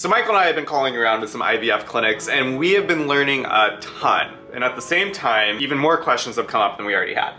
So Michael and I have been calling around to some IVF clinics and we have been learning a ton. And at the same time, even more questions have come up than we already had.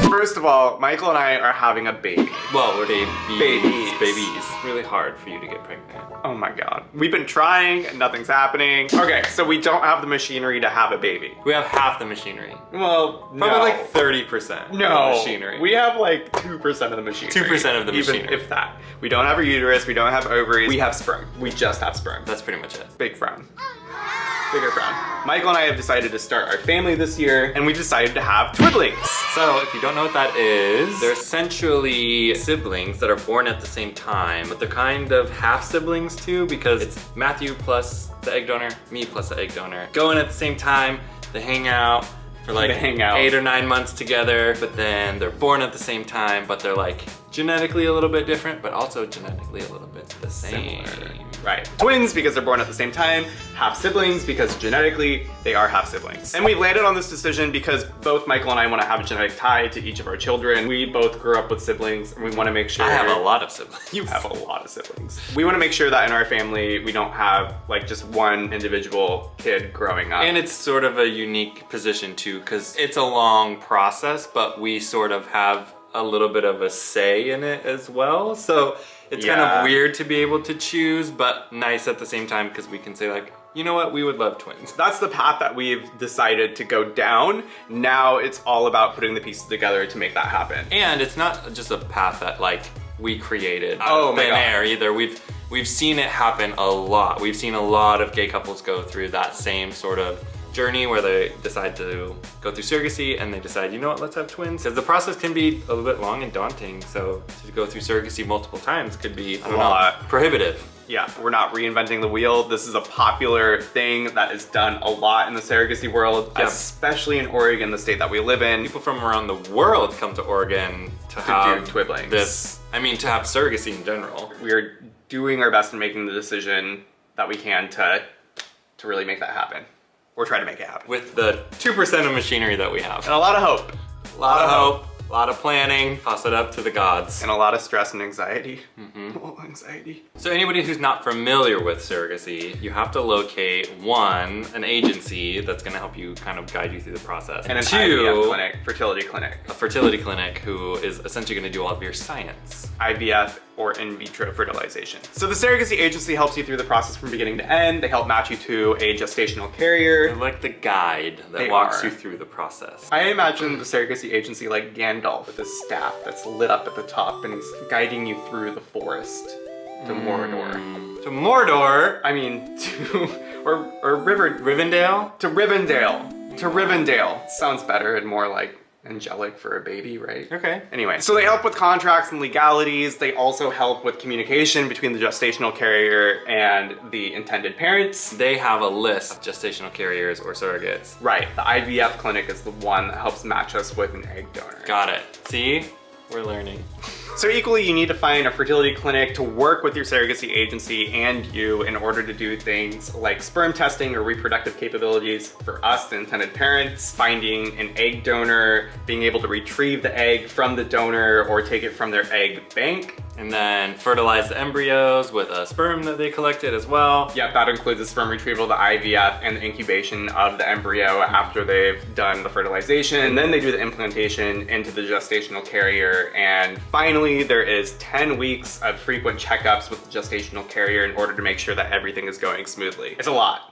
First of all, Michael and I are having a baby. Well, we're babies. Babies. Really hard for you to get pregnant. Oh my god. We've been trying and nothing's happening. Okay, so we don't have the machinery to have a baby. We have half the machinery. Well, Probably no. like 30% of the machinery. We have like 2% of the machinery. 2% of the machinery. Even if that. We don't have a uterus, we don't have ovaries, we have sperm. We just have sperm. That's pretty much it. Big frown. Bigger frown. Michael and I have decided to start our family this year, and we decided to have twiddlings. So if you don't know what that is, they're essentially siblings that are born at the same time, but they're kind of half siblings too, because it's Matthew plus the egg donor, me plus the egg donor. Going at the same time, they hang out for like 8 or 9 months together, but then they're born at the same time, but they're like genetically a little bit different, but also genetically a little bit the same. Similar. Right. Twins because they're born at the same time, half siblings because genetically they are half siblings. And we landed on this decision because both Michael and I want to have a genetic tie to each of our children. We both grew up with siblings and we want to make sure— I have a lot of siblings. You have a lot of siblings. We want to make sure that in our family we don't have like just one individual kid growing up. And it's sort of a unique position too, because it's a long process, but we sort of have a little bit of a say in it as well. So it's kind of weird to be able to choose, but nice at the same time because we can say like, you know what, we would love twins. That's the path that we've decided to go down. Now it's all about putting the pieces together to make that happen. And it's not just a path that like we created out of thin air either. We've seen it happen a lot. We've seen a lot of gay couples go through that same sort of journey where they decide to go through surrogacy and they decide, you know what, let's have twins. Because the process can be a little bit long and daunting, so to go through surrogacy multiple times could be a lot prohibitive. Yeah, we're not reinventing the wheel. This is a popular thing that is done a lot in the surrogacy world, especially in Oregon, the state that we live in. People from around the world come to Oregon to have do twiddlings. To have surrogacy in general. We're doing our best in making the decision that we can to really make that happen. Or try to make it happen. With the 2% of machinery that we have. And a lot of hope. A lot of hope. A lot of planning, toss it up to the gods. And a lot of stress and anxiety. Oh, anxiety. So anybody who's not familiar with surrogacy, you have to locate an agency that's gonna help you kind of guide you through the process. And an IVF clinic, fertility clinic. A fertility clinic who is essentially gonna do all of your science. IVF or in vitro fertilization. So the surrogacy agency helps you through the process from beginning to end. They help match you to a gestational carrier. They're like the guide that walks you through the process. I imagine the surrogacy agency like Gandalf with his staff that's lit up at the top and he's guiding you through the forest to Mordor. To Mordor? I mean, or Rivendell? To Rivendell. To Rivendell. Sounds better and more like angelic for a baby, right? Okay. Anyway, so they help with contracts and legalities. They also help with communication between the gestational carrier and the intended parents. They have a list of gestational carriers or surrogates. Right, the IVF clinic is the one that helps match us with an egg donor. Got it. See? We're learning. So equally, you need to find a fertility clinic to work with your surrogacy agency and you in order to do things like sperm testing or reproductive capabilities for us, the intended parents, finding an egg donor, being able to retrieve the egg from the donor or take it from their egg bank. And then fertilize the embryos with a sperm that they collected as well. Yep, that includes the sperm retrieval, the IVF, and the incubation of the embryo after they've done the fertilization. And then they do the implantation into the gestational carrier. And finally, there is 10 weeks of frequent checkups with the gestational carrier in order to make sure that everything is going smoothly. It's a lot.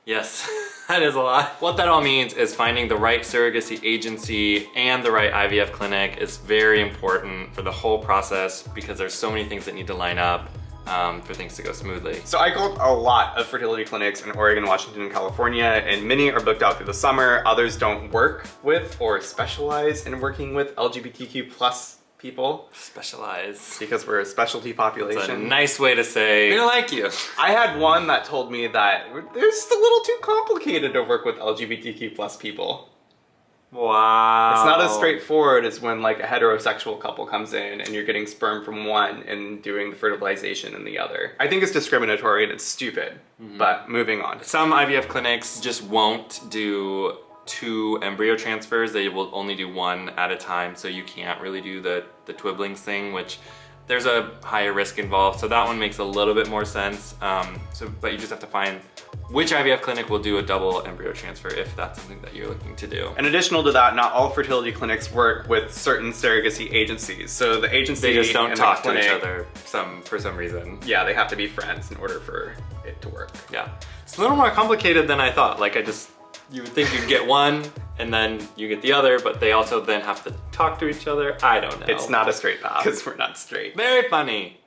Yes, that is a lot. What that all means is finding the right surrogacy agency and the right IVF clinic is very important for the whole process because there's so many things that need to line up for things to go smoothly. So I called a lot of fertility clinics in Oregon, Washington, and California, and many are booked out through the summer. Others don't work with or specialize in working with LGBTQ plus people. Specialize. Because we're a specialty population. It's a nice way to say, we don't like you. I had one that told me that it's a little too complicated to work with LGBTQ plus people. Wow. It's not as straightforward as when like a heterosexual couple comes in and you're getting sperm from one and doing the fertilization in the other. I think it's discriminatory and it's stupid, but moving on. Some IVF clinics just won't do 2 embryo transfers. They will only do 1 at a time, so you can't really do the twiddlings thing, which there's a higher risk involved, so that one makes a little bit more sense. But you just have to find which IVF clinic will do a double embryo transfer if that's something that you're looking to do. And additional to that, not all fertility clinics work with certain surrogacy agencies. So the agency They just don't and talk the clinic, to each other for some reason. Yeah, they have to be friends in order for it to work. Yeah. It's a little more complicated than I thought. Like you would think you'd get one and then you get the other, but they also then have to talk to each other. I don't know. It's not a straight path because we're not straight. Very funny.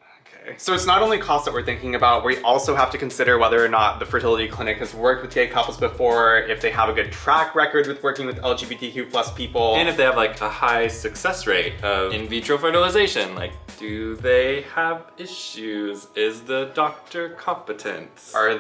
So it's not only cost that we're thinking about, we also have to consider whether or not the fertility clinic has worked with gay couples before, if they have a good track record with working with LGBTQ plus people. And if they have like a high success rate of in vitro fertilization, like do they have issues? Is the doctor competent? Are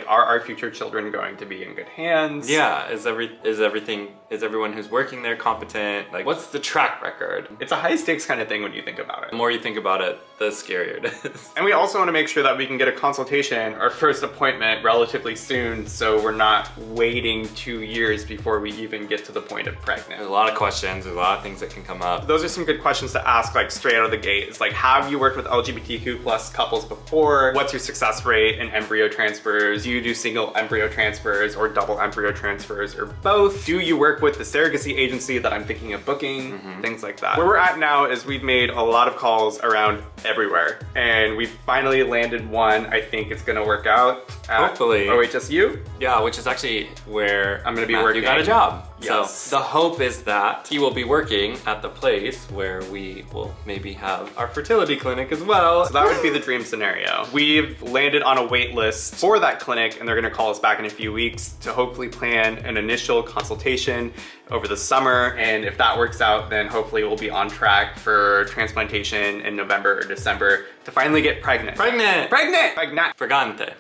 our future children going to be in good hands? Yeah, is everyone who's working there competent? Like what's the track record? It's a high stakes kind of thing when you think about it. The more you think about it, the scarier it is. And we also want to make sure that we can get a consultation, our first appointment, relatively soon, so we're not waiting 2 years before we even get to the point of pregnant. There's a lot of questions, there's a lot of things that can come up. Those are some good questions to ask like straight out of the gate. It's like, have you worked with LGBTQ plus couples before? What's your success rate in embryo transfers? Do you do single embryo transfers or double embryo transfers or both? Do you work with the surrogacy agency that I'm thinking of booking? Things like that. Where we're at now is we've made a lot of calls around everywhere, and we've finally landed one. I think it's gonna work out. Hopefully. OHSU. Yeah, which is actually where I'm gonna be Matthew working. got a job. Yes. So the hope is that he will be working at the place where we will maybe have our fertility clinic as well. So that would be the dream scenario. We've landed on a wait list for that clinic, and they're gonna call us back in a few weeks to hopefully plan an initial consultation over the summer. And if that works out, then hopefully we'll be on track for transplantation in November or December to finally get pregnant. Pregnant! Pregante.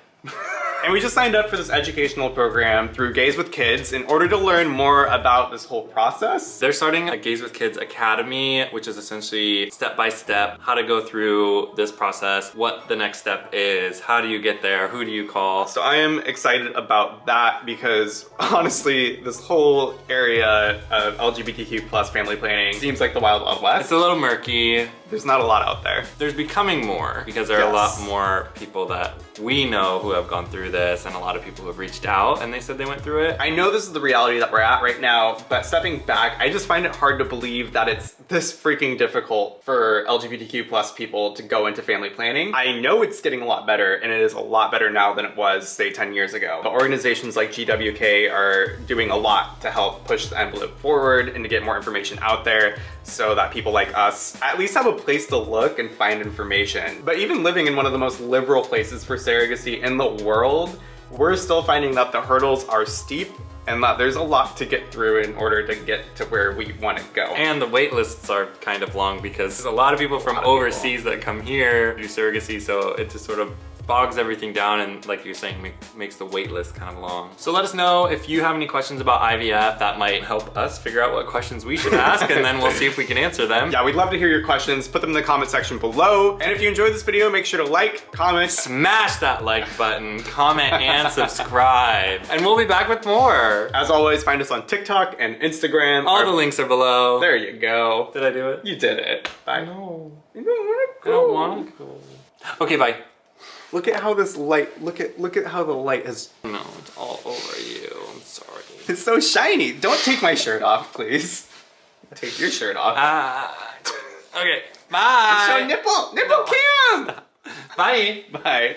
And we just signed up for this educational program through Gays with Kids in order to learn more about this whole process. They're starting a Gays with Kids Academy, which is essentially step-by-step how to go through this process, what the next step is, how do you get there, who do you call. So I am excited about that because honestly, this whole area of LGBTQ plus family planning seems like the Wild Wild West. It's a little murky. There's not a lot out there. There's becoming more because there are a lot more people that we know who have gone through this, and a lot of people who have reached out and they said they went through it. I know this is the reality that we're at right now, but stepping back, I just find it hard to believe that it's this freaking difficult for LGBTQ plus people to go into family planning. I know it's getting a lot better, and it is a lot better now than it was, say, 10 years ago. But organizations like GWK are doing a lot to help push the envelope forward and to get more information out there so that people like us at least have a place to look and find information. But even living in one of the most liberal places for surrogacy in the world, we're still finding that the hurdles are steep and that there's a lot to get through in order to get to where we want to go. And the wait lists are kind of long because there's a lot of people from overseas that come here to do surrogacy, so it just sort of bogs everything down and, like you're saying, makes the wait list kind of long. So let us know if you have any questions about IVF that might help us figure out what questions we should ask, and then we'll see if we can answer them. Yeah, we'd love to hear your questions. Put them in the comment section below. And if you enjoyed this video, make sure to like, comment, smash that like button, comment, and subscribe. And we'll be back with more. As always, find us on TikTok and Instagram. All the links are below. There you go. Did I do it? You did it. Bye. No. You don't want to I go. don't want to go. Okay, bye. Look at how this light, look at how the light has... No, it's all over you. I'm sorry. It's so shiny. Don't take my shirt off, please. Take your shirt off. Okay, bye. Show nipple cam. Bye. Bye.